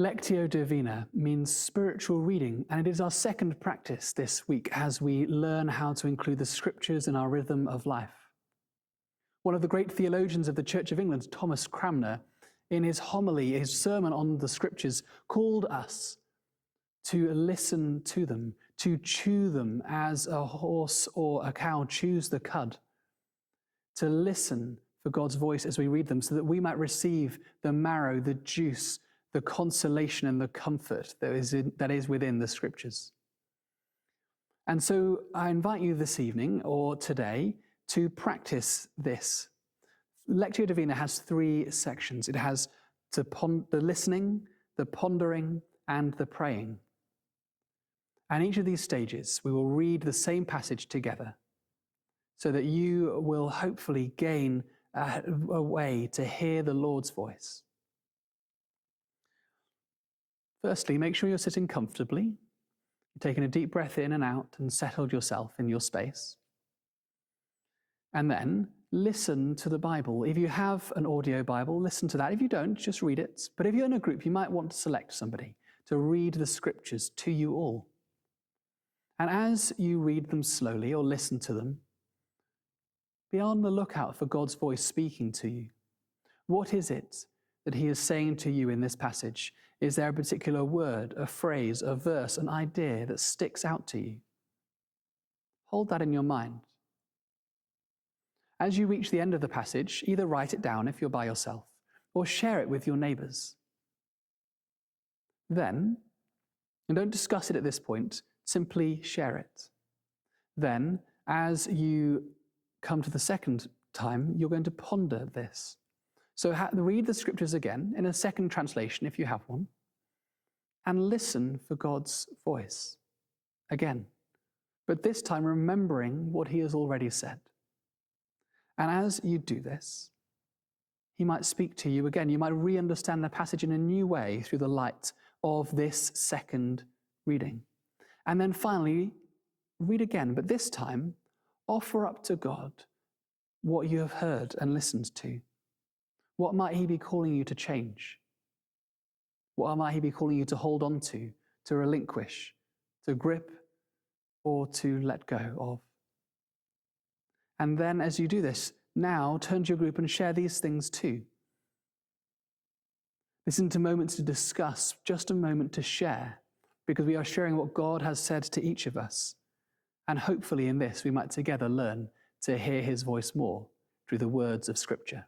Lectio Divina means spiritual reading, and it is our second practice this week as we learn how to include the scriptures in our rhythm of life. One of the great theologians of the Church of England, Thomas Cranmer, in his homily, his sermon on the scriptures, called us to listen to them, to chew them as a horse or a cow chews the cud, to listen for God's voice as we read them so that we might receive the marrow, the juice, the consolation and the comfort that is within the scriptures. And so I invite you this evening or today to practice this. Lectio Divina has 3 sections. It has the listening, the pondering, and the praying. And each of these stages, we will read the same passage together so that you will hopefully gain a way to hear the Lord's voice. Firstly, make sure you're sitting comfortably, you're taking a deep breath in and out and settled yourself in your space. And then listen to the Bible. If you have an audio Bible, listen to that. If you don't, just read it. But if you're in a group, you might want to select somebody to read the scriptures to you all. And as you read them slowly or listen to them, be on the lookout for God's voice speaking to you. What is it that he is saying to you in this passage? Is there a particular word, a phrase, a verse, an idea that sticks out to you? Hold that in your mind. As you reach the end of the passage, either write it down if you're by yourself, or share it with your neighbours. Then, and don't discuss it at this point, simply share it. Then, as you come to the second time, you're going to ponder this. So read the scriptures again in a second translation if you have one, and listen for God's voice again, but this time remembering what he has already said. And as you do this, he might speak to you again. You might re-understand the passage in a new way through the light of this second reading. And then finally, read again, but this time, offer up to God what you have heard and listened to. What might he be calling you to change? What might he be calling you to hold on to relinquish, to grip, or to let go of? And then as you do this, now turn to your group and share these things too. Listen to moments to discuss, just a moment to share, because we are sharing what God has said to each of us. And hopefully in this, we might together learn to hear his voice more through the words of Scripture.